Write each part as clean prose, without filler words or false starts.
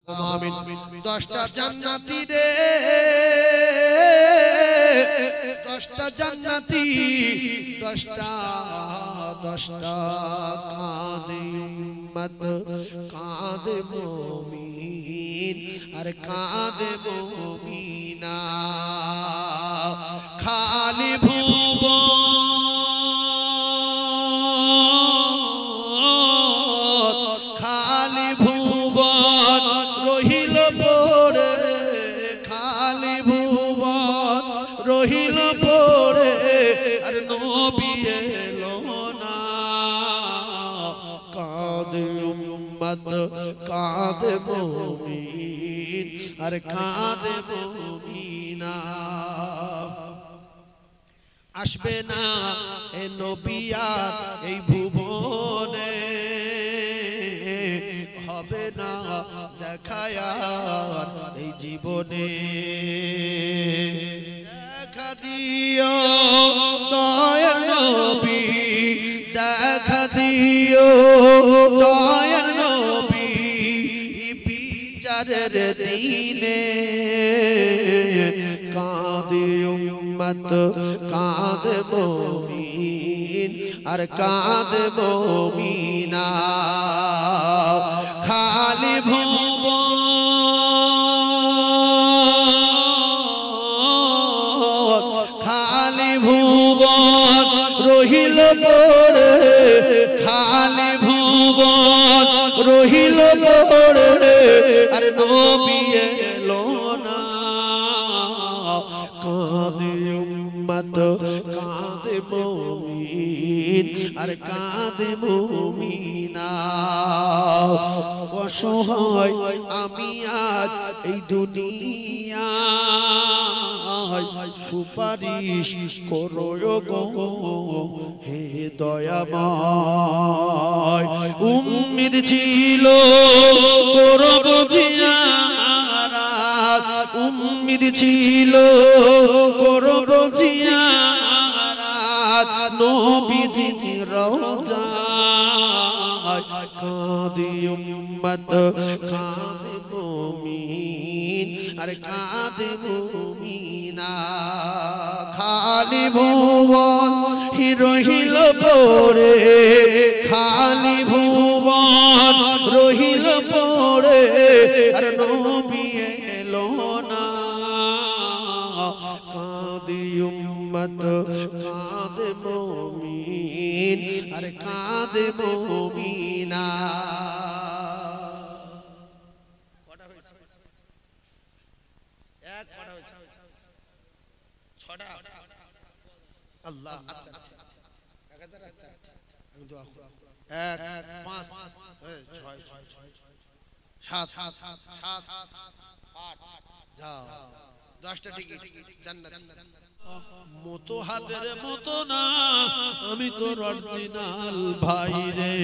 আমিন। 10টা জান্নাতি রে, 10টা জান্নাতি, 10টা কাঁদে উম্মত, কাঁদে মুমিন আর কাঁদে মুমিনা। খালি ভুবন রহিল পড়ে, খালি ভুবন রহিল পড়ে আর নবী এলো না। কাঁদে উম্মত, কাঁদে মুমিন আর কাঁদে মুমিনা। আসবে না এ নবী আর এই ভুবনে, হবে না দেখায় আর এই জীবনে। দেখা দিও দয়ার নবী, দেখা দিও দয়ার নবী, বিচারের দিনে। কাঁদে উম্মত, কাঁদে মুমিন আর কাঁদে মুমিনা। খালি ভুবন খালি ভুবন রহিল পড়ে, খালি ভুবন রহিল পড়ে আর নবী এলো না। কাঁদে উম্মত, কাঁদে মুমিন আর কাঁদে মুমিনা। অসহায় আমি আজ এই দুনিয়ায়, সুপারিশ করো গো হে দয়াময়। উম্মিদ ছিল করব জিয়ারাত, উম্মিদ ছিল করব জিয়ারাত নবীজির রওজায়। কাঁদে উম্মত, কাঁদে মুমিন আর কাঁদে মুমিনা। খালি ভুবন রহিল পড়ে, খালি ভুবন রহিল পড়ে আর নবী এলো না। কাঁদে উম্মত, কাঁদে মুমিন আর কাঁদে মুমিনা। আল্লাহ আচ্ছা আচ্ছা 1 5 6 7 8 যাও 10টা টিকিট জান্নাত। মতো হাতের মতো না, আমি তোর অরিজিনাল ভাই রে।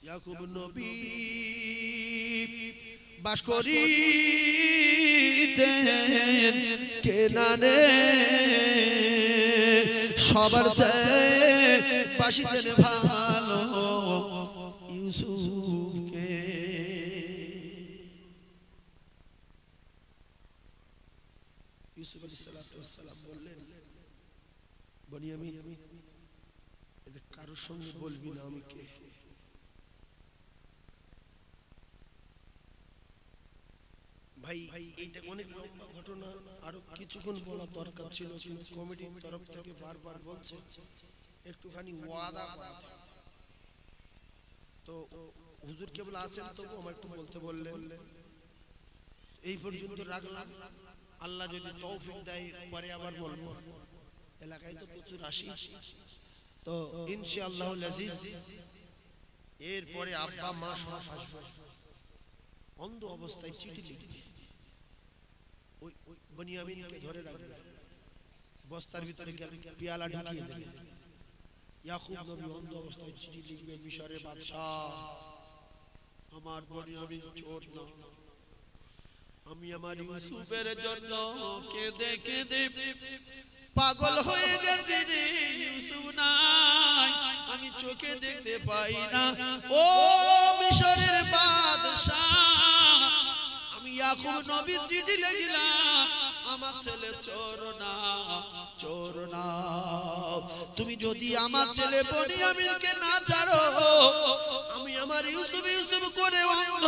ইয়াকুব নবী বাস করিতেন কেনানে, সবার চেয়ে বাসিতেন ভালো ইউসুফকে। ইউসুফ আলাইহিস সালাম বললেন, বনিয়ামিন এদের কারোর সঙ্গে বলবি না আমি কে। ভাই এইটা অনেক লম্বা ঘটনা, আরো কিছুক্ষণ বলা দরকার ছিল, কিন্তু কমিটির তরফ থেকে বারবার বলছে একটুখানি ওয়াদা করা। তো হুজুর কেবল আছেন, তবু আমার একটু বলতে বললেন। এই পর্যন্ত রাখলাম, আল্লাহ যদি তৌফিক দেয় পরে আবার বলবো। এলাকায় তো প্রচুর আসি, তো ইনশাআল্লাহুল আজিজ এরপরে আব্বা মা সব আসবে। অন্ধ অবস্থায় চিঠি লিখবে, ওই বনিয়ামিনকে ধরে রাখবে, বস্তার ভিতরে পিয়ালা ঢুকিয়ে দেবে। ইয়াকুব নবী অন্ধ অবস্থায় চিঠি লিখবে মিশরের বাদশাহ, আমার বনিয়ামিন চোর না, আমি আমার ইউসুফের জন্য কেঁদে কেঁদে পাগল হয়ে গেছি রে, ইউসুফ নাই, আমি চোখে দেখতে পাই না। ও মিশরের বাদশাহ, আমি ইয়াকুব নবী চিঠি লিখলাম, আমার ছেলে চোর না, চোর না। তুমি যদি আমার ছেলে বনিয়ামিনকে না ছাড়ো, আমি আমার ইউসুফ ইউসুফ করে অন্ধ,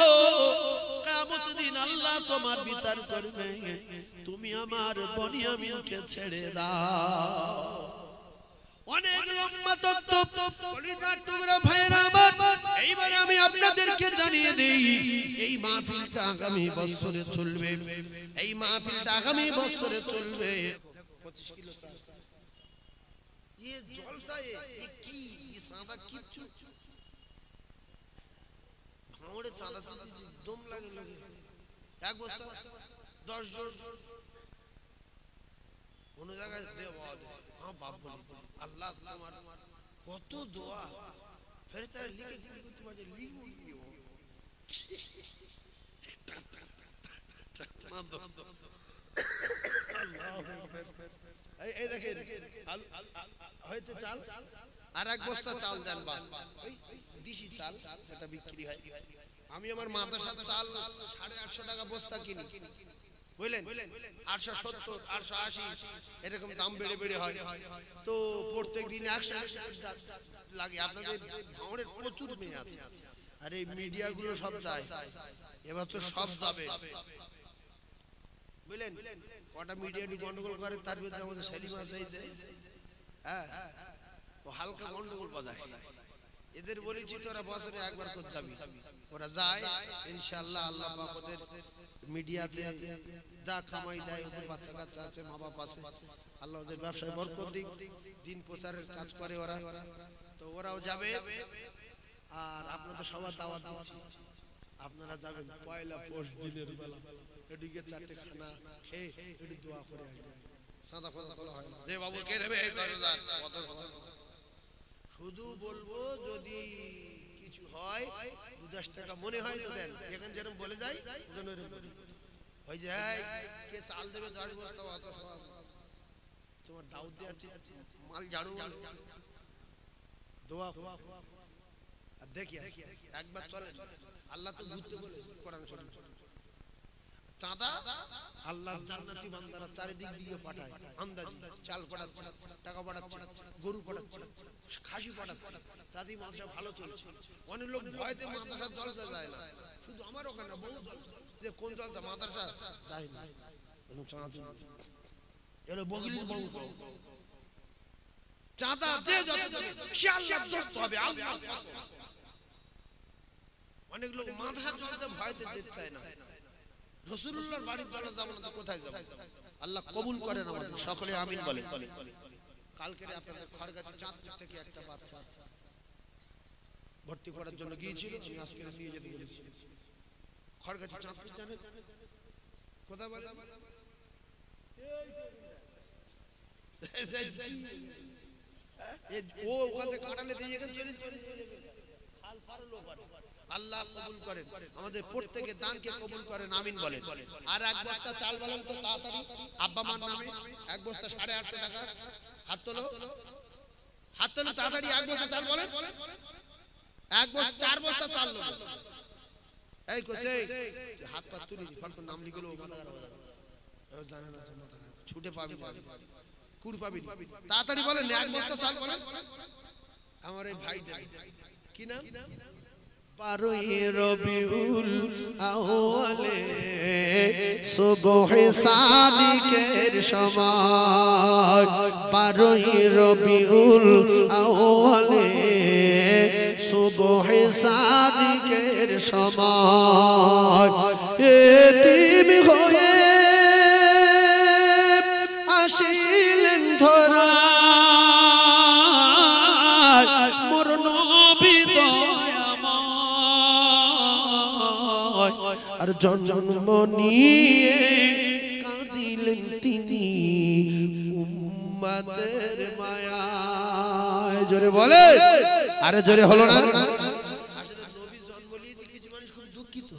কিয়ামত দিন আল্লাহ তোমার বিচার করবে। তুমি আমার বনিয়ামিনকে ছেড়ে দাও। অনেক লম্বা তত্ত্ব, কলিজার টুকরা ভাইরা আমার, এইবারে আমি আপনাদেরকে জানিয়ে দেই, এই মাহফিলটা আগামী বছরে চলবে, এই মাহফিলটা আগামী বছরে চলবে। 25 কিলো চাল, ये জলসা, ये কি সাদা কিচ্ছু ভাঙড়ে সাদা দম লাগে লাগে, এক বস্তা 10 জন কোন জায়গায় দেওয়া দেয়। হ্যাঁ বাপ বলি, আল্লাহ তোমার কত দোয়া, ফের তারা লিখে গুলি করতে পারে, লিখবো কি এই দেখেন হয়েছে চাল, আর এক বস্তা চাল দেন বা দিশি চাল, সেটা বিক্রি হয়। আমি আমার মাদ্রাসার চাল 850 টাকা বস্তা কিনি, বুঝলেন, 870 880 এরকম দাম বেড়ে বেড়ে হয়। তো প্রত্যেক দিন 100 লাগে। আপনাদের ভাঙড়ের প্রচুর মেয়ে আছে, আর এই মিডিয়াগুলো সব যায়, এবার তো সব যাবে, বুঝলেন। কটা মিডিয়া গন্ডগোল করে, তার ভিতরে আমাদের সেলিম আছে, হ্যাঁ ও হালকা গন্ডগোল বাজায়। এদের বলেছি তোরা বছরে একবার করে যাবি, ওরা যায় ইনশাআল্লাহ। আল্লাহ পাক ওদের মিডিয়াতে যা কামাই দেয়, ওদের বাচ্চা কাচ্চা আছে, মা বাপ আছে, আল্লাহ ওদের ব্যবসায় বরকত দিক, দিন প্রচারের কাজ করে ওরা। তো ওরাও যাবে, আর আপনাদের সবার দাওয়াত দিচ্ছি, আপনারা যাবেন পয়লা পৌষ দিনের বেলা, এদিকে 4টে খানা খেয়ে একটু দোয়া করে আসবেন। সাদা ফাদা তোলা হয় না, যে বাবু কে দেবে 10,000 শুধু বলবো, যদি কিছু হয় 2-10 টাকা মনে হয় তো দেন, এখানে যেরকম বলে যাই ওই যে কে চাল দেবে 10 বস্তা, অত তোমার দাউদ দেওয়া মাল ঝাড়ু দোয়া। আর দেখি একবার চলে, আল্লাহ তো ঘুরতে বলেছে কোরআন শরীফ, চাঁদা আল্লাহর জান্নাতি বান্দারা চারিদিক দিয়ে পাঠায়, আন্দাজি চাল পাঠাচ্ছে, টাকা পাঠাচ্ছে, গরু পাঠাচ্ছে, খাসি পাঠাচ্ছে, তাতেই মাদ্রাসা ভালো চলছে। অনেক লোক ভয়তে মাদ্রাসার জলসা যায় না, শুধু আমার ওখানে বহু যে কোন জলসা মাদ্রাসা যায় না, এলো বগলির বউ চাঁদা যে যত দেবে সে আল্লাহর দোস্ত হবে, আল্লাহর কসম। অনেক লোক মাদ্রাসার জলসা ভয়তে যেতে চায় না, রাসূলুল্লাহর বাড়ির জলসা যাব না তো কোথায় যাব? আল্লাহ কবুল করেন আমাদের সকলে, আমিন বলেন। কালকে আপনাদের খড়গাছি চাঁদপুর থেকে একটা বাচ্চা ভর্তি করার জন্য গিয়েছিল, আমি আজকে নিয়ে যেতে বলেছি। খড়গাছি চাঁদপুর জানেন কোথায় বলে? ও ওখানে কাটালে দিয়ে এখানে চলে চলে খাল পারে লোক আছে। আল্লাহ কবুল করেন আমাদের প্রত্যেকের দানকে কবুল করেন, আমিন বলেন। আর এক বস্তা চাল বলেন তো তাড়াতাড়ি, আব্বা মার নামে এক বস্তা 850 টাকা। হাত তোলো, হাত তোলো তাড়াতাড়ি, এক বস্তা চাল বলেন, এক বস্তা 4 বস্তা চাল লোক। এই কোচে হাত পা তুলি ফট নাম লিখলো, জানে না ছুটে পাবি কুড় পাবি, তাড়াতাড়ি বলেন এক বস্তা চাল বলেন। আমার এই ভাই দেবে কি নাম? 12 রবিউল আউয়ালে সুবহে সাদিকের সময়, 12 রবিউল আউয়ালে সুবহে সাদিকের সময়, এতিম হয়ে আসিলেন ধরা মোর নবী দয়াময়, আর জন্ম নিয়ে কাঁদিলেন তিনি উম্মতের মায়ায়। জোরে বলে, আরে জোরে হলো না। আসলে নবী জন্ম নিয়েছে কিছু মানুষ খুব দুঃখিত,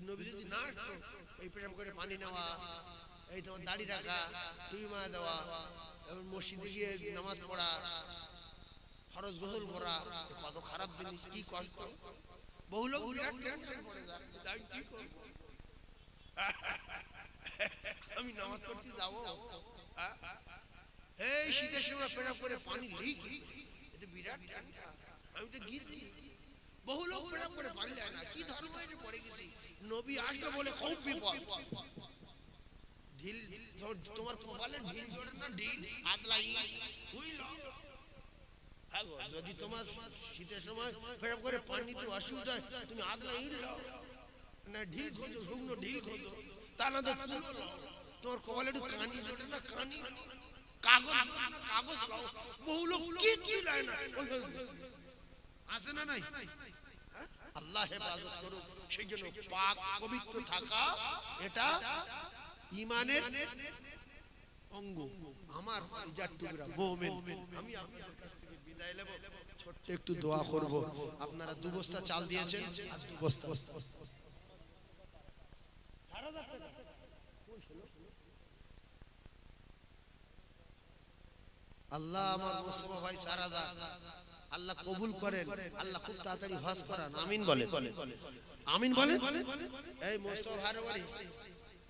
নবী যদি না আসতো এই প্রেম করে পানি নেওয়া, এই তোমার দাড়ি রাখা, তুইমা দেওয়া, মসজিদে গিয়ে নামাজ পড়া, ফরজ গোসল করা, কত খারাপ জিনিস, কি কষ্ট। বহু লোক বিরাট টেনশন পড়ে যায়, আমি কি করব, আমি নামাজ পড়তে যাবো, এই শীতের সময় প্রেম করে পানি লিক, এটা বিরাট ঠান্ডা, আমি তো গেছি। বহু লোক প্রেম করে পানি নেয় না, কি ধর্ম এটা পড়ে গেছি। নবী আসলো বলে খুব বিপদ। ঢিল তোমার কপালে ঢিল জড়ে না, ঢিল হাত লাগিয়ে বুঝলো। যদি তোমার শীতের সময় প্রেম করে পানি নিতে অসুবিধা হয়, তুমি হাত লাগিয়ে না, ঢিল খোঁজো, শুকনো ঢিল খোঁজো, তা না তোমার কপালে একটু কানি জড়ে না, কানি কাগজ কাগজ লাও। বহু লোক কিচ্ছু লায় না, আছে না নাই? আল্লাহ হেফাজত করুক। সেই জন্য পাক পবিত্র থাকা এটা ঈমানের অঙ্গ। আমার কলিজার টুকরা মুমিন, আমি আপনাদের কাছ থেকে বিদায় নেব, ছোট্ট একটু দোয়া করব। আপনারা 2 বস্তা চাল দিয়েছেন, আর 2 বস্তা আল্লাহ আমার মুস্তাফা ভাই 4000 আল্লাহ কবুল করেন, আল্লাহ খুব তাড়াতাড়ি হজ করান, আমিন বলেন, আমিন বলেন। এই মুস্তাফা ভাইয়ের বাড়ি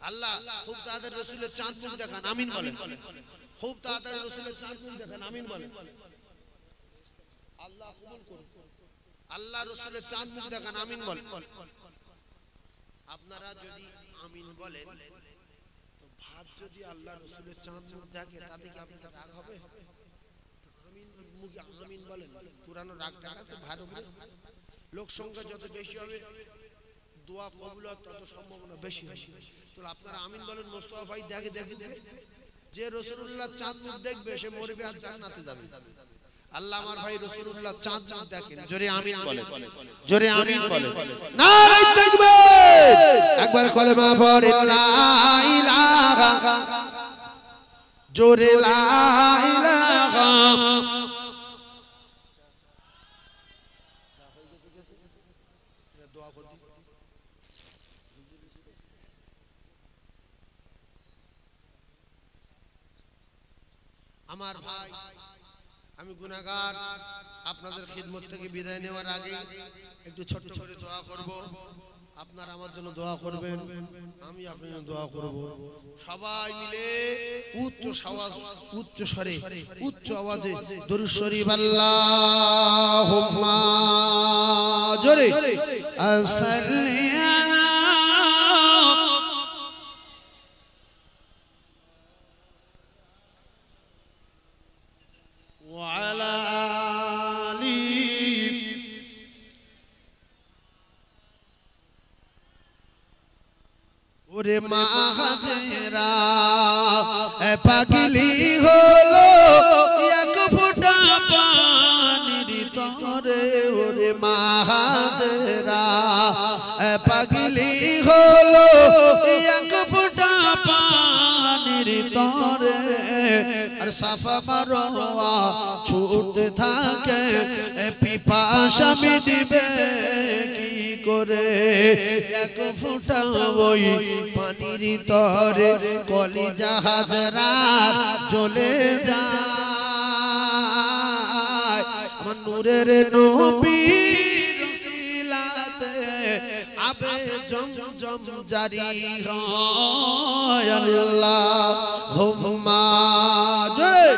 আল্লাহ খুব তাড়াতাড়ি রাসূলের চাঁদ মুখ দেখান, আমিন বলেন। খুব তাড়াতাড়ি রাসূলের চাঁদ মুখ দেখান, আমিন বলেন। আল্লাহ কবুল করুন, আল্লাহ রাসূলের চাঁদ মুখ দেখান, আমিন বলেন। আপনারা যদি আমিন বলেন, তো ভাত যদি আল্লাহ রাসূলের চাঁদ মুখ দেখে তাতে কি আপনাদের রাগ হবে? আমিন মুখে আমিন বলেন, পুরানো রাগ টাগ আছে ভার উপরে। লোক সংখ্যা যত বেশি হবে দোয়া কবুল হওয়ার তত সম্ভাবনা বেশি হবে। তো আপনারা আমিন বলেন। মুস্তাফা ভাই দেখে যে রাসূলুল্লাহ চাঁদ মুখ দেখবে সে মরবে আর জান্নাতে যাবে। আল্লাহ আমার ভাই রাসূলুল্লাহ চাঁদ মুখ দেখেন, জোরে আমিন বলেন, জোরে আমিন বলেন। নারে তাকবীর, একবার কলেমা পড়ে লা ইলাহা, জোরে লা ইলাহা। আমার ভাই আমি গুনাহগার, আপনাদের খিদমত থেকে বিদায় নেওয়ার আগে একটু ছোট্ট করে দোয়া করব। আপনারা আমার জন্য দোয়া করবেন, আমি আপনার জন্য দোয়া করব। সবাই মিলে উচ্চ স্বরে উচ্চ আওয়াজে দরুদ শরীফ আল্লাহুম্মা জোরে সাল্লি ওরে মাহাজেরা পাগলি হলো এক ফোঁটা পানির তরে, ওরে মাহাজেরা পাগলি হলো এক ফোঁটা পানির তরে। আর সাফা মারওয়া ছুটতে থাকে, পিপাসা মিটবে কি করে? এক ফোঁটা ওই পানির তরে কলিজা হাজরা জ্বলে যায়। আমার নূরের নবীর সিলাতে আবে জমজম জারি হয়। আল্লাহুম্মা জোরে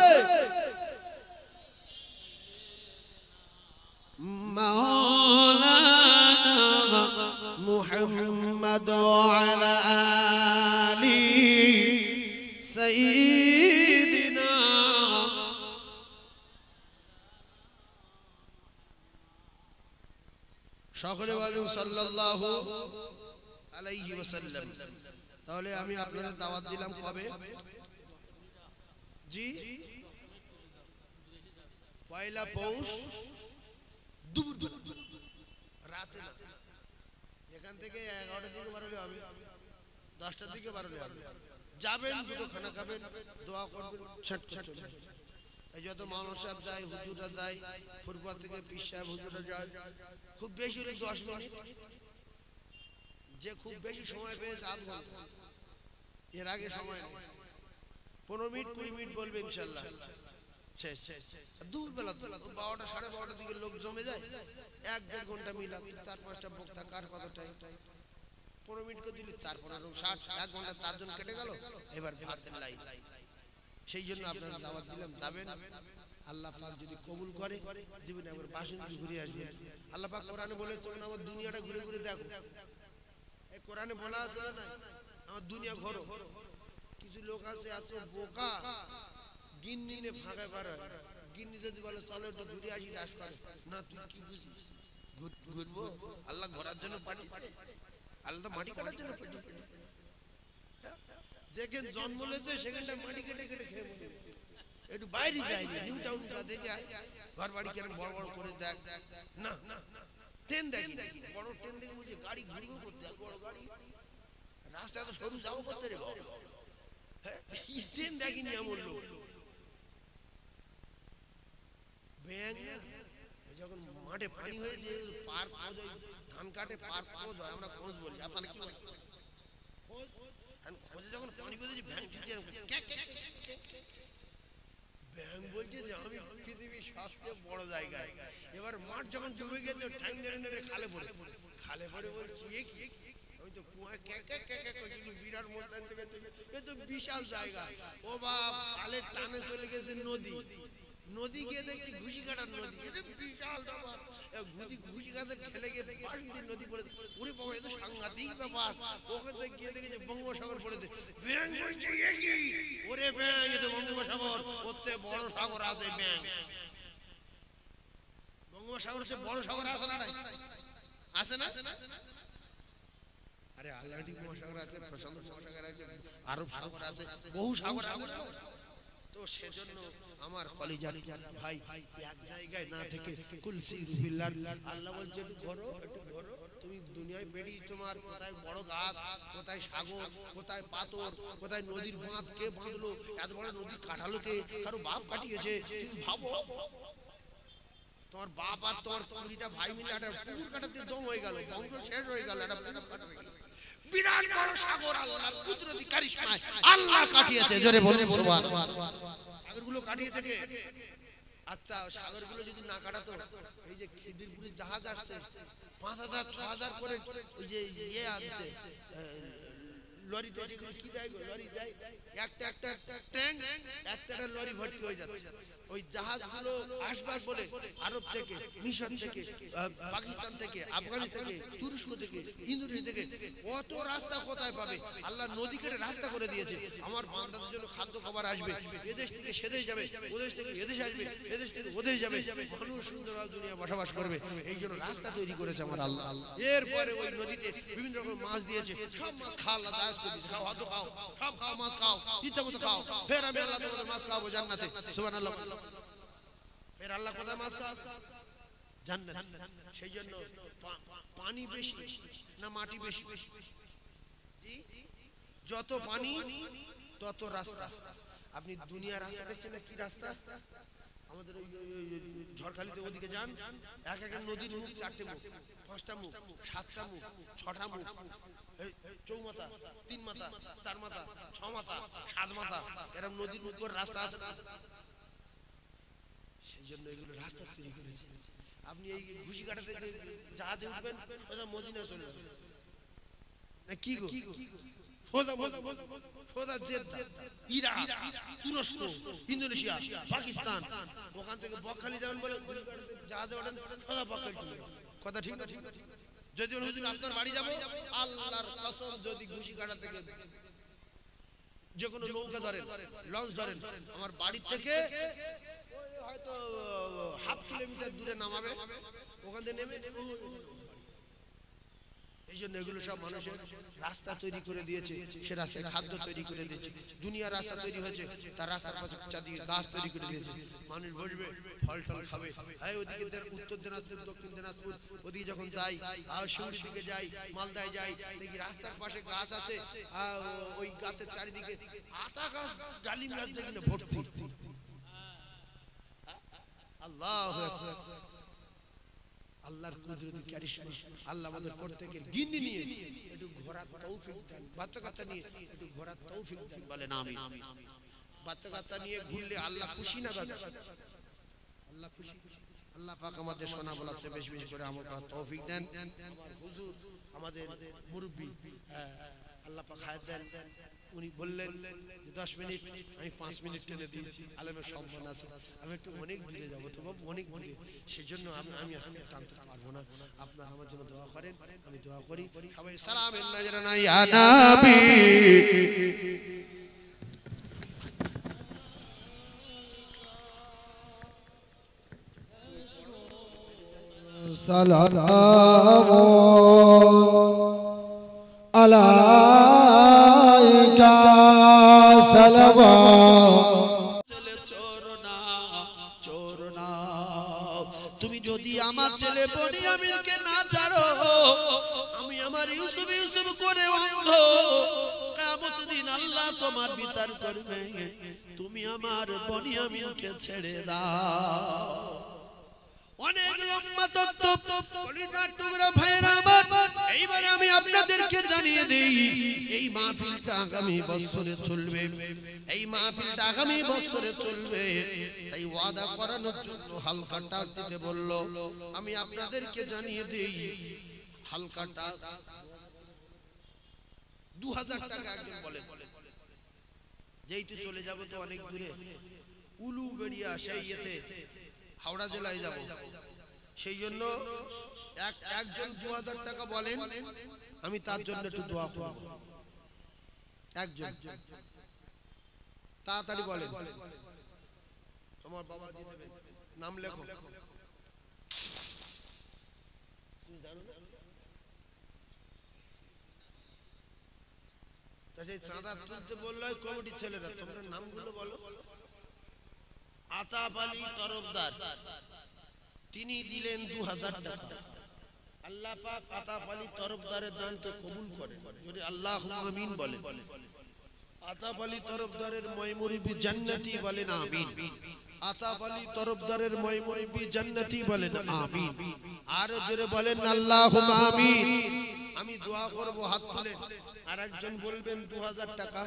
মাওলানা মুহাম্মদ ওয়ালা আলি সাইয়্যিদিনা। সকলে বলেন সাল্লাল্লাহু আলাইহি ওয়াসাল্লাম। তাহলে আমি আপনাদের দাওয়াত দিলাম কবে? জি, পয়লা পৌষ দুপুর রাতে না, এখান থেকে 11টার দিকে বাড়ালে হবে, 10টার দিকে বাড়ালে হবে। যাবেন, দুটো খানা খাবেন, দোয়া করবেন, ছট ছট এই যত মাওলানা সাহেব যায়, হুজুররা যায়, ফুরফুরা থেকে পীর সাহেব হুজুররা যায়, খুব বেশি হলে 10 মিনিট, যে খুব বেশি সময় পেয়েছে আধ ঘন্টা, এর আগে সময় নেই। 15 মিনিট 20 মিনিট বলবে ইনশাআল্লাহ শেষ। দুপুরবেলা 12টা 12:30 দিকে লোক জমে যায়, 1-1.5 ঘন্টা মিলাদ, 4-5টা বক্তা, কার কত টাইম, 15 মিনিট করে দিলে 4-15 60, 1 ঘন্টা 4 জন কেটে গেল। এবার ভাতের লাইন। সেই জন্য আপনারা দাওয়াত দিলাম, যাবেন। আল্লাহ পাক যদি কবুল করে জীবনে একবার বাসন্তী ঘুরে আসবে। আল্লাহ পাক কোরআনে বলে, তোমরা আমার দুনিয়াটা ঘুরে ঘুরে দেখো। এই কোরআনে বলা আছে না, আমার দুনিয়া ঘোরো। কিছু লোক আছে এত বোকা, গিন্নি নে ফাঁকায় পার হয়। গিন্নি যদি বলে চলো তো ঘুরে আসি, ডাস করে না, তুই কি বুঝিস ঘুরবো? আল্লাহ ঘোরার জন্য পাঠিয়েছে, আল্লাহ তো মাটি কাটার জন্য পাঠিয়েছে। যেখানে জন্ম নিয়েছে সেখানটা মাটি কেটে কেটে খেয়ে মরে, একটু বাইরে যায়নি, নিউ টাউনটা দেখে ঘর বাড়ি কেন বড় বড় করে দেখ না। ট্রেন দেখি, বড় ট্রেন দেখে বুঝি গাড়ি ঘুরিও করতে, বড় গাড়ি, রাস্তা তো সরু যাবো করতে রে বাবা। হ্যাঁ, ট্রেন দেখিনি এমন লোক। ব্যাঙ যখন মাঠে পানি হয়েছে, পার পাওয়া যায়, ধান কাটে পার পাওয়া যায়, আমরা খোঁজ বলি, আপনারা কি বলেন? খোঁজে যখন পানি পেয়েছে, ব্যাঙ ছুটে ব্যাঙ বলছে যে আমি পৃথিবীর সবচেয়ে বড় জায়গায়। এবার মাঠ যখন ডুবে গেছে, ঠ্যাং নেড়ে নেড়ে খালে পড়ে বলছি এ কি, ওই তো কুয়ায় বিরাট মোটান থেকে, এ তো বিশাল জায়গা। ও বাপ, খালের টানে চলে গেছে নদী, নদী গিয়ে দেখছি ঘুষি কাটার নদী, বিশাল ব্যাপার। ঘুষি কাটে ঠেলে গিয়ে বাসন্তী নদী পড়ে, ওরে বাবা এ তো সাংঘাতিক ব্যাপার। ওখানে গিয়ে দেখেছে বঙ্গোপসাগর পড়েছে। ব্যাঙ বলছে এ কি, ওরে ব্যাঙ এ তো বঙ্গোপসাগর, ওতে বড় সাগর আছে। ব্যাঙ, বঙ্গোপসাগর হচ্ছে বড় সাগর আছে না? আছে না? আরে আটলান্টিক মহাসাগর আছে, প্রশান্ত মহাসাগর আছে, আরব সাগর আছে, বহু সাগর আছে। তো সেজন্য আমার কলিজার ভাই, এক জায়গায় না থেকে কুলসি বিল্লাহ, আল্লাহ বলছে একটু ঘোরো, একটু ঘোরো। তুমি দুনিয়ায় বেরিয়ে তোমার কোথায় বড় গাছ, কোথায় সাগর, কোথায় পাথর, কোথায় নদীর বাঁধ, কে বাঁধলো, এত বড় নদী কাটালো কে, কারো বাপ কাটিয়েছে। তুমি ভাবো, তোমার বাপ আর তোমার 20টা ভাই মিলে একটা পুকুর কাটাতে দম হয়ে গেল, বংশ শেষ হয়ে গেল, একটা পুকুর কাটা হয়ে গেল। বিরাট বড় সাগর আল্লাহর কুদরতি কারিশমায় আল্লাহ কাটিয়েছে। জোরে বলুন সুবহানাল্লাহ। সাগরগুলো কাটিয়েছে কে? আচ্ছা, সাগরগুলো যদি না কাটাতো, এই যে খিদিরপুরের জাহাজ আসছে 5000 6000 করে, ওই যে ইয়ে আনছে লরিতে, যেগুলো কি দেয় লরি দেয়, একটা ট্যাঙ্ক, একটা লরি ভর্তি হয়ে যাচ্ছে। ওই জাহাজগুলো আসবার বলে আরব থেকে, মিশর থেকে, পাকিস্তান থেকে, আফগানিস্তান থেকে, তুরস্ক থেকে, ইন্দোনেশিয়া থেকে, কত রাস্তা কোথায় পাবে? আল্লাহ নদী কেটে রাস্তা করে দিয়েছে। আমার বান্দাদের জন্য খাদ্য খাবার আসবে, এদেশ থেকে সেদেশ যাবে, ওদেশ থেকে এদেশে আসবে, এদেশ থেকে ওদেশ যাবে, মানুষ সুন্দরভাবে দুনিয়া বসবাস করবে। এই জন্য রাস্তা তৈরি করেছে আমার আল্লাহ। এরপরে ওই নদীতে বিভিন্ন রকম মাছ দিয়েছে, সব মাছ খাওয়া আল্লাহ জায়েজ করে দিয়েছে। খাও, হাত খাও, সব খাও, মাছ খাও, ইচ্ছা মতো খাও। ফের আমি আল্লাহ তোমাদের মাছ খাওয়াবো জান্নাতে। সুবহানাল্লাহ। ফের আল্লাহ কোথায় মাছ খাওয়াবে? জান্নাত। সেই জন্য পানি বেশি না মাটি বেশি? যত পানি তত রাস্তা। আপনি দুনিয়ার রাস্তা দেখছেন না, কি রাস্তা? আমাদের ওই ঝড়খালিতে ওদিকে যান, এক একটা নদীর মুখ 4টে মুখ, 5টা মুখ, 7টা মুখ, 6টা মুখ, চৌমাথা, 3 মাথা, 4 মাথা, 6 মাথা, 7 মাথা, এরকম নদীর মুখ করে রাস্তা আছে। সেই জন্য এগুলো রাস্তা তৈরি করেছে। আপনি এই ঘুষি কাটাতে জাহাজে উঠবেন, সোজা মদিনা চলে যাবেন না কি গো? সোজা জেদ্দা, ইরাক, তুরস্ক, ইন্দোনেশিয়া, পাকিস্তান, ওখান থেকে বকখালি যাবেন বলে জাহাজে ওঠেন, সোজা বকখালি চলে যাবেন। কথা ঠিক না? যদি হুজুর আপনার বাড়ি যাবো, আল্লাহর কসম, যদি ঘুষি কাটা থেকে যে কোনো নৌকা ধরেন, লঞ্চ ধরেন, আমার বাড়ির থেকে হয়তো হাফ কিলোমিটার দূরে নামাবে, ওখান থেকে নেমে এই জন্য এগুলো সব মানুষের রাস্তা তৈরি করে দিয়েছে। সে রাস্তায় খাদ্য তৈরি করে দিয়েছে। দুনিয়ার রাস্তা তৈরি হয়েছে, তার রাস্তার পাশে চারদিকে গাছ তৈরি করে দিয়েছে। মানুষ বসবে, ফল টল খাবে। ওদিকে উত্তর দিনাজপুর, দক্ষিণ দিনাজপুর, ওদিকে যখন যাই, আর শিউড়ির দিকে যাই, মালদায় যাই, দেখি রাস্তার পাশে গাছ আছে, ওই গাছের চারিদিকে আতা গাছ, ডালিম গাছ দেখি না ভর্তি। আল্লাহু আকবার। আল্লাহর কুদরতি কারিশমা। আল্লাহ আমাদের প্রত্যেকের গিন্নি নিয়ে একটু ঘোরার তৌফিক দেন, বাচ্চা কাচ্চা নিয়ে একটু ঘোরার তৌফিক দেন, বলেন আমিন। বাচ্চা কাচ্চা নিয়ে ঘুরলে আল্লাহ খুশি না বাবা? আল্লাহ খুশি। আল্লাহ পাক আমাদের শোনা বলাচ্ছে বেশি বেশি করে আমাকে তৌফিক দেন। আমার হুজুর আমাদের মুরব্বি, আল্লাহ পাক হায়াত দেন। উনি বললেন যে 10 মিনিট, আমি 5 মিনিট টেনে দিয়েছি। আলেমের সম্মান আছে, আমি একটু অনেক দূরে যাবো তো বাবু, অনেক দূরে, সেজন্য আমি আজকে টানতে পারবো না। আপনারা আমার জন্য দোয়া করেন, আমি দোয়া করি। সবাই সালামের নজরানা ইয়া নবী সালামু আলাইকা সালাওয়াত। ছেলে চোর না, তুমি যদি আমার ছেলে বনিয়ামিনকে না ছাড়ো, আমি আমার ইউসুফ ইউসুফ করে অন্ধ, কিয়ামত দিন আল্লাহ তোমার বিচার করবে। তুমি আমার বনিয়ামিনকে ছেড়ে দাও। অনেক লম্বা তত্ত্ব, কলিজার টুকরা ভাইরা আমার, এইবারে আমি আপনাদেরকে জানিয়ে দেই, এই মাহফিলটা আগামী বছরে চলবে, এই মাহফিলটা আগামী বছরে চলবে। তাই ওয়াদা করানোর জন্য হালকা টাচ দিতে বলল। আমি আপনাদেরকে জানিয়ে দেই, হালকা টাচ 2000 টাকা একজন বলেন, যেইতে চলে যাবো তো অনেক দূরে, উলুবেড়িয়া সেই ইয়েতে হাওড়া জেলায় যাব, সেই জন্য একজন 2000 টাকা বলেন, আমি তার জন্য একটু দোয়া করব। একজন তাড়াতাড়ি বলেন, তোমার বাবা দিয়ে দেবেন, নাম লেখো। তুমি জানো না তা সেই চাঁদা তুলতে বললো কমিটির ছেলেরা, তোমরা নামগুলো বলো। আতাব আলী তরফদার, তিনি দিলেন 2000 টাকা। আল্লাহ পাক আতাব আলী তরফদারের দানকে কবুল করেন, যদি আল্লাহুম্মা আমিন বলেন। আতাব আলী তরফদারের ময়মুরিবি জান্নাতি বলেন আমিন। আতাব আলী তরফদারের ময়মুরিবি জান্নাতি বলেন আমিন। আর জোরে বলেন আল্লাহুম্মা আমিন। আমি দোয়া করব, হাত তুলে আর একজন বলবেন 2000 টাকা।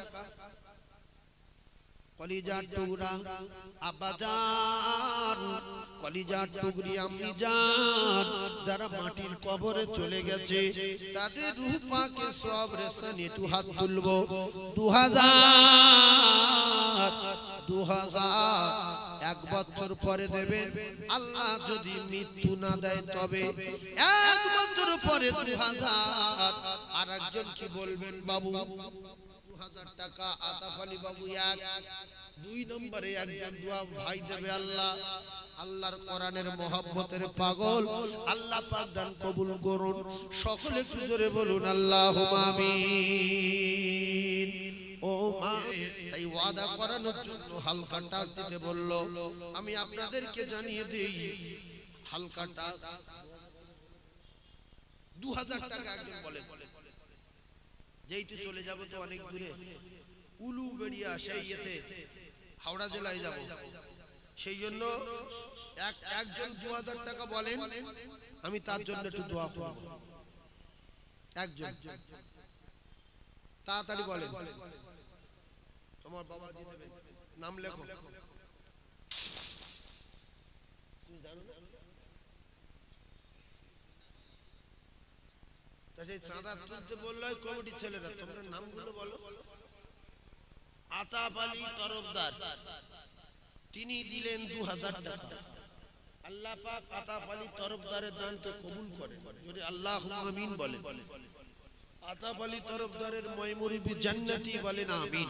কলিজার টুকরা আব্বাজান, কলিজার টুকরি আম্মি জান, যারা মাটির কবরে চলে গেছে, তাদের রূহ পাকে সওয়াব রেসান একটু হাত তুলবো। 2000 এক বছর পরে দেবেন, আল্লাহ যদি মৃত্যু না দেয় তবে 1 বছর পরে 2000। আর একজন কি বলবেন বাবু? 2000 টাকা আতাফ আলী বাবু। 2 নম্বরে একজন দোয়া ভাই দেবে, আল্লাহ আল্লাহর কোরআনের মহব্বতের পাগল, আল্লাহ পাক দান কবুল করুন। সকলে একটু জোরে বলুন আল্লাহুম্মা আমিন। ও মা, তাই ওয়াদা করানোর জন্য হালকা টাচ দিতে বলল। আমি আপনাদেরকে জানিয়ে দেই, হালকা টাচ 2000 টাকা একজন বলেন, যেইতে চলে যাব তো অনেক দূরে, উলুবেড়িয়া সেই ইয়েতে হাওড়া জেলায় যাব, সেই জন্য একজন 2000 টাকা বলেন, আমি তার জন্য একটু দোয়া করব। একজন তাড়াতাড়ি বলেন, তোমার বাবা দিয়ে দেবেন, নাম লেখো। তুমি জানো না তা সেই চাঁদা তুলতে বললো কমিটির ছেলেরা, তোমরা নামগুলো বলো। আতাব আলী তরফদার, তিনি দিলেন 2000 টাকা। আল্লাহ পাক আতাব আলী তরফদারের দানকে কবুল করেন, যদি আল্লাহুম্মা আমিন বলেন। আতাব আলী তরফদারের ময়মুরিবি জান্নাতি বলেন আমিন।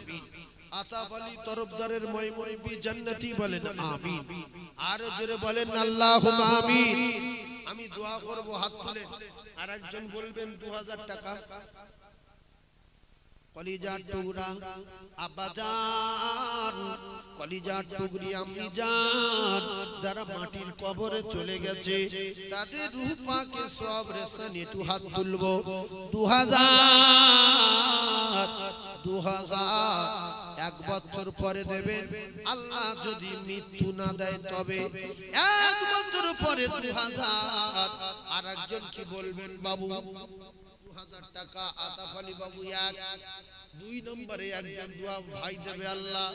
আতাব আলী তরফদারের ময়মুরিবি জান্নাতি বলেন আমিন। আর জোরে বলেন আল্লাহুম্মা আমিন। আমি দোয়া করব, হাত তুলে আর একজন বলবেন 2000 টাকা। কলিজার টুকরা আব্বাজান, কলিজার টুকরি আম্মি জান, যারা মাটির কবরে চলে গেছে, তাদের রূহ পাকে সওয়াব রেসান একটু হাত তুলবো। 2000 1 বছর পরে দেবেন, আল্লাহ যদি মৃত্যু না দেয় তবে 1 বছর পরে 2000। আর একজন কি বলবেন বাবু 2000 টাকা আতাফ আলী বাবু 1। 2 নম্বরে একজন দোয়া ভাই দেবে আল্লাহ,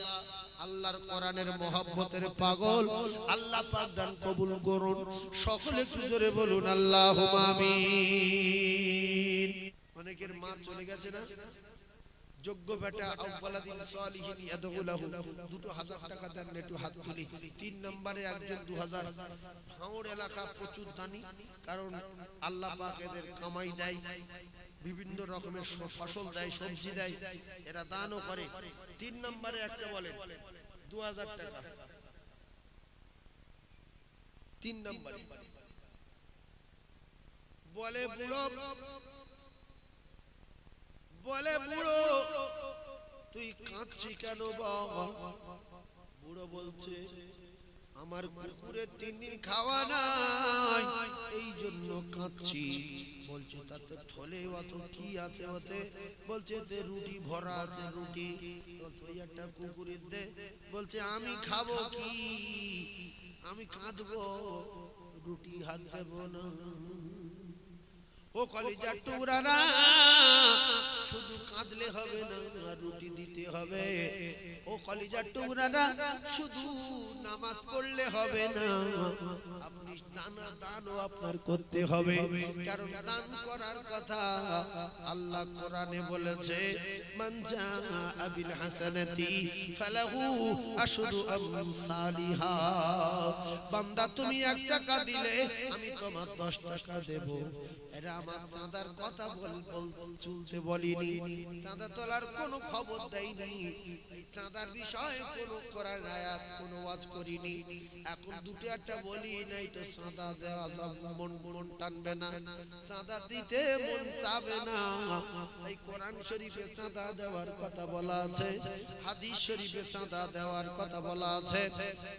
আল্লাহর কোরআনের মহব্বতের পাগল, আল্লাহ পাক দান কবুল করুন। সকলে একটু জোরে বলুন আল্লাহুম্মা আমিন। অনেকের মা চলে গেছে না, যোগ্য বেটা আউয়ালাদিন সালিহিন ইয়াদউলাহু, 2000 টাকা দেন, একটু হাত তুলি। 3 নম্বরে একজন 2000। ভাঙড় এলাকা প্রচুর দানি, কারণ আল্লাহ পাক এদের কামাই দেয়, বিভিন্ন রকমের ফসল দেয়, সবজি দেয়, এরা দানও করে। 3 নম্বরে একটা বলে 2000 টাকা। 3 নম্বরে বলে বুড়ো, বলে বুড়ো তুই কাঁদছিস কেন বাবা? বুড়ো বলছে আমার কুকুরের 3 দিন খাওয়া নাই, এই জন্য কাঁদছি। বলছে তাতে থলে অত কি আছে ওতে? বলছে তে রুটি ভরা আছে, রুটি। তুই একটা কুকুরের দে। বলছে আমি খাবো কি, আমি কাঁদবো, রুটি হাত দেব না। ও কলিজার টুকরা না, শুধু কাঁদলে হবে না, রুটি দিতে হবে। ও কলিজার টুকরা না, শুধু নামাজ পড়লে হবে না, আপনি দানও আপনার করতে হবে। কারণ দান করার কথা আল্লাহ কোরআনে বলেছে, মান জাআ বিল হাসানাতি ফালাহু আশরু আমসালিহা। বান্দা তুমি 1 টাকা দিলে আমি তোমার 10 টাকা দেব। এরা আমার চাঁদার কথা চলতে বলিনি, চাঁদা তোলার কোনো খবর দেয়নি, এই চাঁদার বিষয়ে কোনো কোরআন আয়াত কোনো ওয়াজ করিনি। এখন দুটো একটা বলি নাই তো চাঁদা দেওয়া মন টানবে না, চাঁদা দিতে মন চাবে না। তাই কোরআন শরীফে চাঁদা দেওয়ার কথা বলা আছে, হাদিস শরীফে চাঁদা দেওয়ার কথা বলা আছে।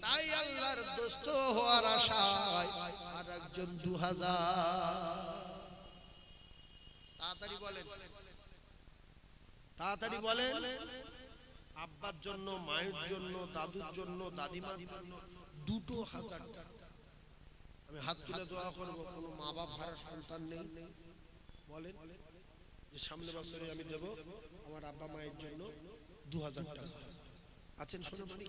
তাই আল্লাহর দোস্ত হওয়ার আশায় আর একজন 2000। তাড়াতাড়ি বলেন, তাড়াতাড়ি বলেন। আব্বার জন্য, মায়ের জন্য, দাদুর জন্য, দাদিমার জন্য 2000 টাকা। আমি হাত তুলে দোয়া করবো, কোনো মা বাপ হারা সন্তান নেই, বলেন যে সামনে বছরে আমি দেব আমার আব্বা মায়ের জন্য 2000 টাকা। আছেন সোনামণি?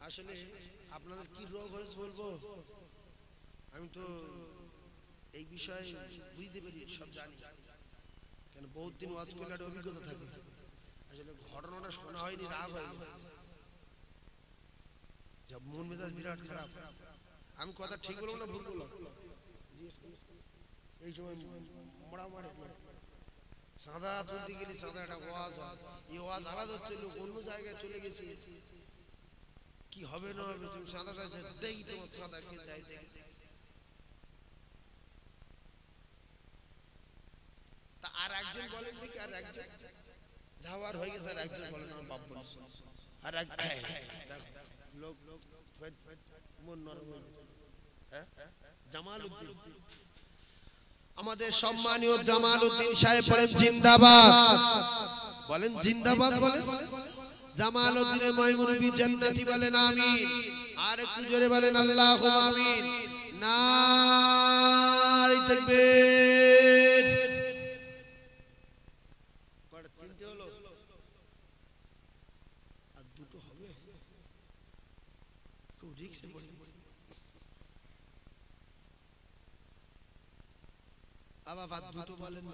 আসলে আপনাদের কি রোগ হয়েছে বলবো, আমি তো এই বিষয়ে বুঝতে পারি, সব জানি, কেন বহুত দিন ওয়াজ করলে একটা অভিজ্ঞতা থাকে। আসলে ঘটনাটা শোনা হয়নি, রাগ হয়, মন মেজাজ বিরাট খারাপ। আমি কথা ঠিক বললাম না ভুল বললাম? এই সময় মোড়া মারে সাদা তুলতে গেলে সাদা একটা ওয়াজ হয়, এই ওয়াজ আলাদা হচ্ছে, লোক অন্য জায়গায় চলে গেছে, কি হবে না হবে, তুমি সাদা চাইছে দেখি তোমার সাদা কে দেয় দেয়। তা আর একজন বলেন দেখি, আর একজন যাওয়ার হয়ে গেছে, আর একজন বলেন আমার বাপ বলে, আর এক লোক মন নরম, জামালউদ্দিন, আমাদের সম্মানীয় জামালউদ্দিন সাহেব বলেন জিন্দাবাদ, বলেন জিন্দাবাদ, বলেন জামালউদ্দিনের ময়মুনবী জান্নাতি বলেন আমিন। আর একটু জোরে বলেন আল্লাহুম্মা আমিন। নারে তাকবীর। কয়টা? 3টে হলো, আর 2টো হবে। খুব রিস্কে পড়ে আবার বাদ 2টো বলেন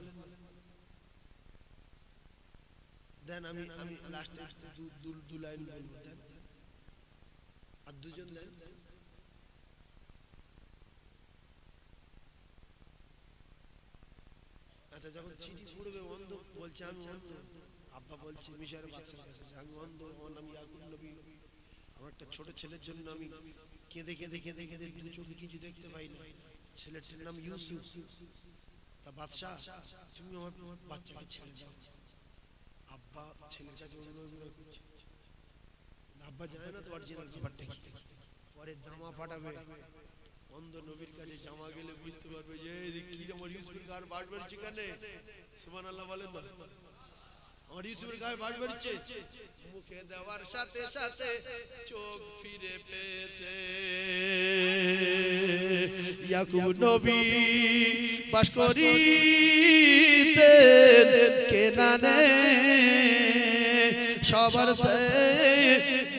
দেন, আমি লাস্টে 2 লাইন বলবো, দেন আর 2জন দেন। আচ্ছা, যখন চিঠি পড়বে অন্ধ বলছে আমি অন্ধ, আব্বা বলছে মিশরের বাদশার কাছে আমি অন্ধ, আমার নাম ইয়াকুব নবী, আমার একটা ছোট ছেলের জন্য আমি কেঁদে কেঁদে কেঁদে কেঁদে 2 চোখে কিছু দেখতে পাই না, ছেলেটার নাম ইউসুফ। তা বাদশা তুমি আমার বাচ্চাকে ছেড়ে দাও। আব্বা ছেলের কাছে অনুরোধ করছে, আব্বা জানে না তো অরিজিনাল ব্যাপারটা কি। পরে জামা পাঠাবে, অন্ধ নবীর কাছে জামা গেলে বুঝতে পারবে যে কি আমার ইউসুফের কার বাড়বেন ঠিকানে। সুবহানাল্লাহ বলেন না? আমার ইউসুফের গায়ে বাড়ি বেরোচ্ছে, মুখে দেওয়ার সাথে সাথে চোখ ফিরে পেয়েছে। ইয়াকুব নবী বাস করিতেন কেনানে, সবার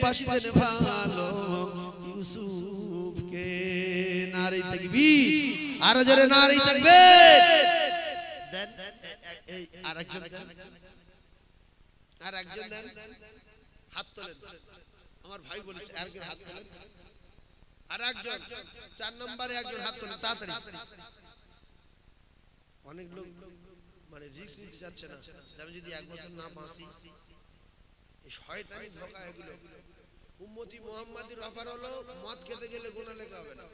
বাসিতেন ভালো ইউসুফকে। নারী তাকবীর, আরো জোরে নারী তাকবীর। দেন আরেকজন দেন, আর একজন দেন, হাত তোলেন। আমার ভাই বলেছে আরেকজন হাত তোলেন, আর একজন 4 নম্বরে একজন হাত তোলেন তাড়াতাড়ি। অনেক লোক মানে রিস্ক নিতে চাচ্ছে না, আমি যদি 1 বছর না বাঁচি। এই শয়তানি ধোঁকা এগুলো। উম্মতি মুহাম্মাদির অফার হলো মদ খেতে গেলে গুনাহ লেখা হবে না,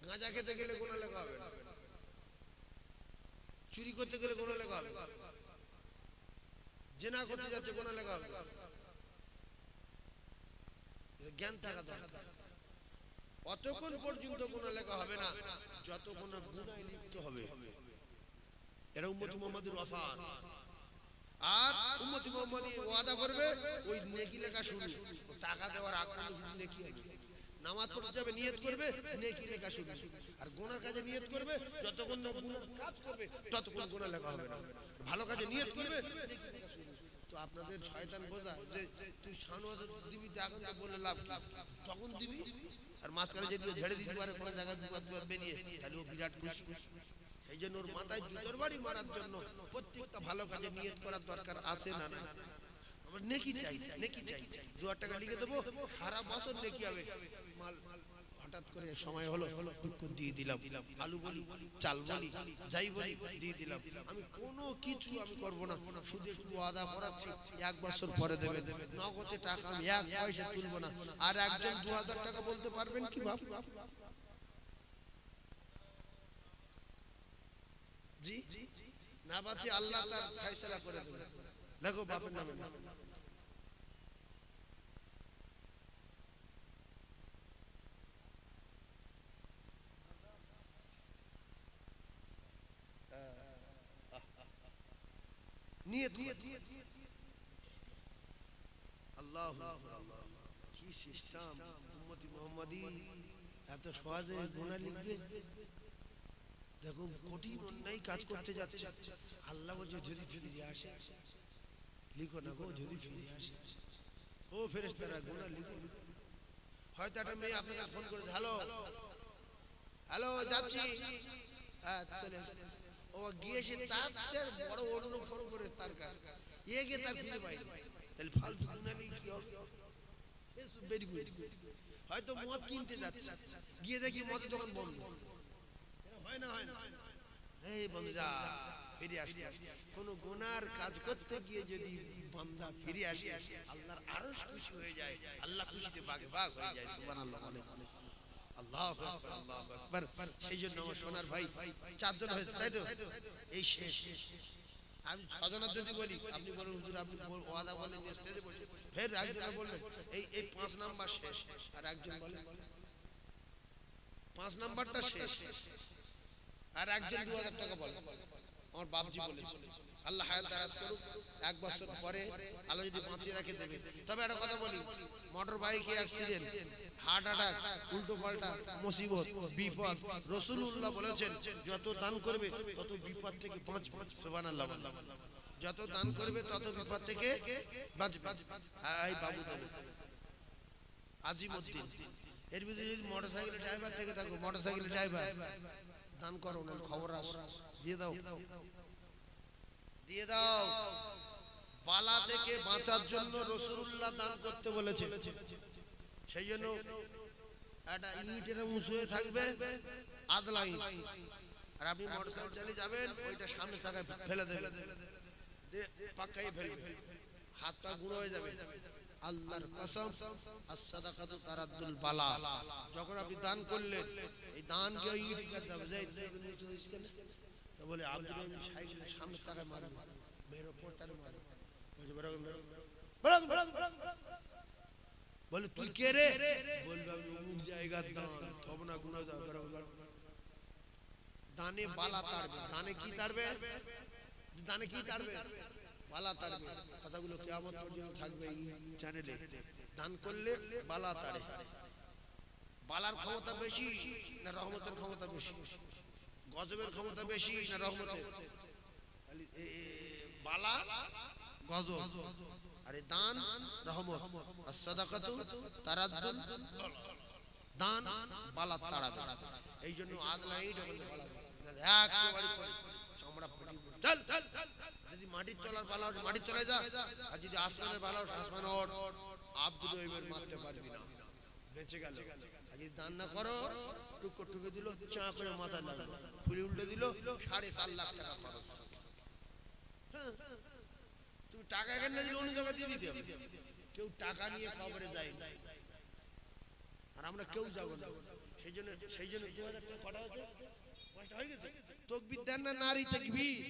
গাঁজা খেতে গেলে গুনাহ লেখা হবে না, চুরি করতে গেলে গুনাহ লেখা হবে, জিনা করতে যাচ্ছে গুনাহ লেখা হবে। জ্ঞান থাকা দরকার। অতক্ষণ পর্যন্ত গুনাহ লেখা হবে না যতক্ষণ না গুনাহে লিপ্ত হবে। এটা উম্মতি মুহাম্মাদির ওয়াফার। আর উম্মতি মুহাম্মাদি ওয়াদা করবে ওই নেকি লেখা শুরু, টাকা দেওয়ার আগ পর্যন্ত শুধু নেকি হবে। নামাজ পড়তে যাবে নিয়ত করবে নেকি লেখা শুরু, আর গুনার কাজে নিয়ত করবে যতক্ষণ না গুনাহ কাজ করবে ততক্ষণ গুনাহ লেখা হবে না। ভালো কাজে নিয়ত করবে নেকি লেখা শুরু। তো আপনাদের শয়তান বোঝা যে তুই শানওয়াজ দিবি, এখন তো বলে লাভ, তখন দিবি। আর মাঝখানে যদি ঝেড়ে দিতে পারে কোনো জায়গায় বিপদ বেরিয়ে, তাহলে ও বিরাট খুশি। এই জন্য ওর মাথায় জুতোর বাড়ি মারার জন্য প্রত্যেকটা ভালো কাজে নিয়ত করার দরকার আছে না? আমরা নেকি চাই, নেকি চাই। 2 টাকা লিখে দেবো, সারা বছর নেকি হবে। মাল হঠাৎ করে সময় হলো দিয়ে দিলাম, আলু বলি, চাল বলি, যাই বলি দিয়ে দিলাম। আমি কোনো কিছু আমি করবো না, শুধু একটু ওয়াদা করাচ্ছি 1 বছর পরে দেবেন। নগদে টাকা আমি 1 পয়সা তুলবো না। আর একজন 2000 টাকা বলতে পারবেন কি বাপ? জি না বাঁচি আল্লাহ তার ফয়সালা করে দেবেন। দেখো বাপের নামে নিয়ত আল্লাহু আকবার। কি সিস্টেম! উম্মতি মুহাম্মাদি এত সহজে গুনাহ লিখবে। দেখো কঠিন অন্যায় কাজ করতে যাচ্ছে, আল্লাহ বলছে যদি ফিরে আসে, লিখো না গো, যদি ফিরে আসে। ও ফেরেশতারা গুনাহ লিখো। হয়তো একটা মেয়ে আপনাকে ফোন করেছে, হ্যালো হ্যালো যাচ্ছি, হ্যাঁ চলে। ও গিয়েছে তার চেয়ে বড় অন্য ফোন করে তার কাছে, গিয়ে তার ফিরে পাই। তাহলে ফালতু গুনাহ লিখে কি হবে? Very good. হয়তো মদ কিনতে যাচ্ছে, গিয়ে দেখি মদের দোকান বন্ধ। হয় না? হয় না? এই বন্ধু যা ফিরে আসি। কোন গুনার কাজ করতে গিয়ে যদি বান্দা ফিরে আসে, আল্লাহর আরশ খুশি হয়ে যায়, আল্লাহ খুশিতে বাগে বাগ হয়ে যায়। সুবহানাল্লাহ বলে। আল্লাহু আকবার, আল্লাহু আকবার। সেই জন্য আমার সোনার ভাই 4 জন হয়েছে, তাই তো? এই শেষ। আমি 6 জনের যদি বলি, আপনি বলেন হুজুর আপনি ওয়াদা বলেন স্টেজে বসে, ফের একজন বললেন এই 5 নাম্বার শেষ, আর একজন বলেন 5 নাম্বারটা শেষ, আর একজন 2000 টাকা বলে। আমার বাপজি বলেছে আল্লাহ হায়াত দারাজ করুক, 1 বছর পরে আল্লাহ যদি বাঁচিয়ে রাখে দেবে। তবে একটা কথা বলি, মোটর বাইকে অ্যাক্সিডেন্ট, হার্ট অ্যাটাক, উল্টো পাল্টা মুসিবত, বিপদ, রাসূলুল্লাহ বলেছেন যত দান করবে তত বিপদ থেকে বাঁচবে। সুবহানাল্লাহ। যত দান করবে তত বিপদ থেকে বাঁচবে। এই বাবু দেবে আজিমউদ্দিন। এর ভিতরে যদি মোটরসাইকেলের ড্রাইভার থেকে থাকো, মোটরসাইকেলের ড্রাইভার দান করো না, খবর আসে দিয়ে দাও, দিয়ে দাও। বালা থেকে বাঁচার জন্য রাসূলুল্লাহ দান করতে বলেছে। সেই জন্য একটা ইউনিটের উঁচু হয়ে থাকবে আদলাই, আর আপনি মোটরসাইকেল চালিয়ে যাবেন, ওইটা সামনে চাকায় ফেলে দেবেন, পাক্কাই ফেলবে, হাত পা গুঁড়ো হয়ে যাবে। আল্লাহর কসম, as-সাদাকাতু তারাদ্দুল বালা। যখন আপনি দান করলেন, এই দান কে ইউনিট করতে হবে, যাই নিচে ইসকে তো বলে আব্দুল রহিম সাইকেলের সামনে চাকায় মারবে, বেরো পোটারে মারবে, বলে তুই কে রে? বলবে আমি অমুক জায়গার দান, তবে না গুনাহ যাবে। দানে বালা তাড়বে। দানে কি তাড়বে? দানে কি তাড়বে? বালা তাড়বে কথাগুলো কিয়ামত পর্যন্ত থাকবে এই চ্যানেলে দান করলে বালা তাড়ে বালার ক্ষমতা বেশি না রহমতের ক্ষমতা বেশি গজবের ক্ষমতা বেশি না রহমতের বালা গজব আরে দান রহমত আর সাদাকাতু তারাদ্দুদ দান বালা তাড়াবে এই জন্য আদলা এই ডবল একেবারে চামড়া ফাটি চল যদি মাটির তলার বালা মাটির তলায় যা আর যদি আসমানের বালা আসমান ওঠ আব্দুল ওইবার মারতে পারবি না বেঁচে গেল আর যদি দান না করো টুকো টুকে দিল চা করে মাথা লাগলো ফুলি উল্টে দিল 4.5 লাখ টাকা খরচ তুমি টাকা এখানে দিলে অন্য জায়গা দিয়ে দিতে হবে কেউ টাকা নিয়ে কবরে যায় না আর আমরা কেউ যাব না সেই জন্য 2000 টাকা কটা হয়েছে 5টা হয়ে গেছে তাকবীর দেন না নারী তাকবীর